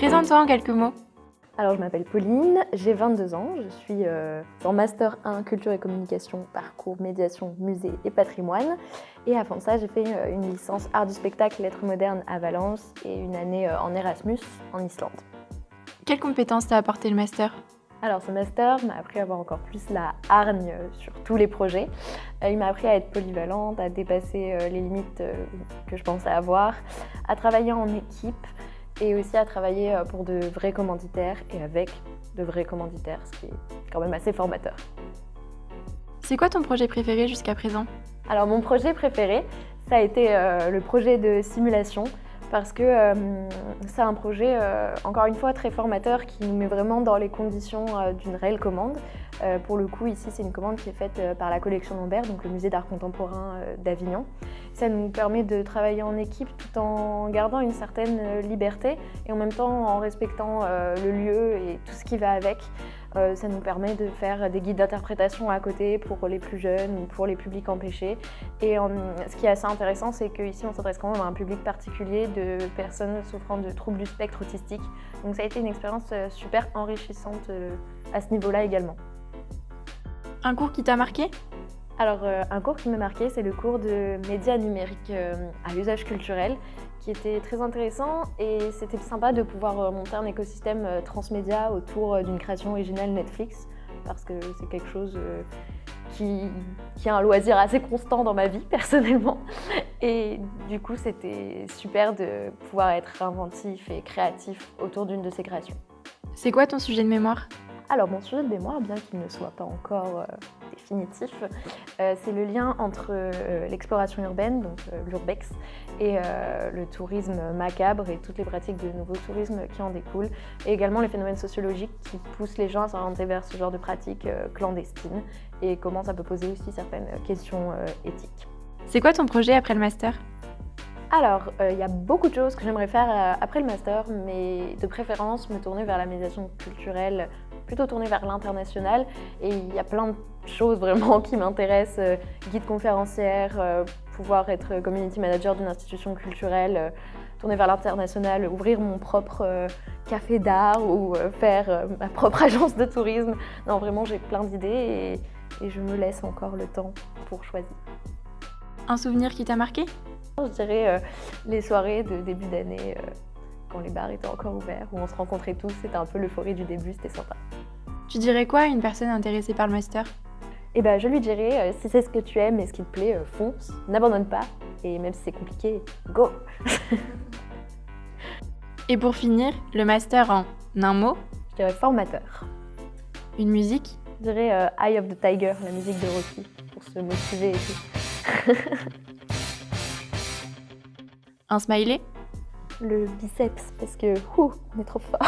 Présente-toi en quelques mots. Alors, je m'appelle Pauline, j'ai 22 ans, je suis en Master 1 Culture et Communication, parcours médiation, musée et patrimoine. Et avant ça, j'ai fait une licence Art du spectacle, lettres modernes à Valence et une année en Erasmus en Islande. Quelles compétences t'a apporté le master ? Alors, ce master m'a appris à avoir encore plus la hargne sur tous les projets. Il m'a appris à être polyvalente, à dépasser les limites que je pensais avoir, à travailler en équipe, et aussi à travailler pour de vrais commanditaires et avec de vrais commanditaires, ce qui est quand même assez formateur. C'est quoi ton projet préféré jusqu'à présent ? Alors mon projet préféré, ça a été le projet de simulation parce que c'est un projet, encore une fois, très formateur qui nous met vraiment dans les conditions d'une réelle commande. Pour le coup, ici, c'est une commande qui est faite par la collection Lambert, donc le musée d'art contemporain d'Avignon. Ça nous permet de travailler en équipe tout en gardant une certaine liberté et en même temps en respectant le lieu et tout ce qui va avec. Ça nous permet de faire des guides d'interprétation à côté pour les plus jeunes ou pour les publics empêchés. Et ce qui est assez intéressant, c'est qu'ici, on s'adresse quand même à un public particulier de personnes souffrant de troubles du spectre autistique. Donc ça a été une expérience super enrichissante à ce niveau-là également. Un cours qui t'a marqué ? Alors, un cours qui m'a marqué, c'est le cours de médias numériques à usage culturel, qui était très intéressant et c'était sympa de pouvoir monter un écosystème transmédia autour d'une création originale Netflix, parce que c'est quelque chose qui est un loisir assez constant dans ma vie, personnellement. Et du coup, c'était super de pouvoir être inventif et créatif autour d'une de ces créations. C'est quoi ton sujet de mémoire ? Alors, mon sujet de mémoire, bien qu'il ne soit pas encore définitif, c'est le lien entre l'exploration urbaine, donc l'urbex, et le tourisme macabre et toutes les pratiques de nouveau tourisme qui en découlent, et également les phénomènes sociologiques qui poussent les gens à s'orienter vers ce genre de pratiques clandestines, et comment ça peut poser aussi certaines questions éthiques. C'est quoi ton projet après le master ? Alors, il y a beaucoup de choses que j'aimerais faire après le master, mais de préférence me tourner vers la médiation culturelle, plutôt tournée vers l'international. Et il y a plein de choses vraiment qui m'intéressent, guide conférencière, pouvoir être community manager d'une institution culturelle, tourner vers l'international, ouvrir mon propre café d'art ou faire ma propre agence de tourisme. Non, vraiment, j'ai plein d'idées et je me laisse encore le temps pour choisir. Un souvenir qui t'a marqué ? Je dirais les soirées de début d'année, quand les bars étaient encore ouverts, où on se rencontrait tous, c'était un peu l'euphorie du début, c'était sympa. Tu dirais quoi à une personne intéressée par le master ? Eh ben, je lui dirais, si c'est ce que tu aimes et ce qui te plaît, fonce, n'abandonne pas, et même si c'est compliqué, go. Et pour finir, le master en un mot ? Je dirais formateur. Une musique ? Je dirais Eye of the Tiger, la musique de Rocky, pour se motiver et tout. Un smiley ? Le biceps, parce que on est trop fort.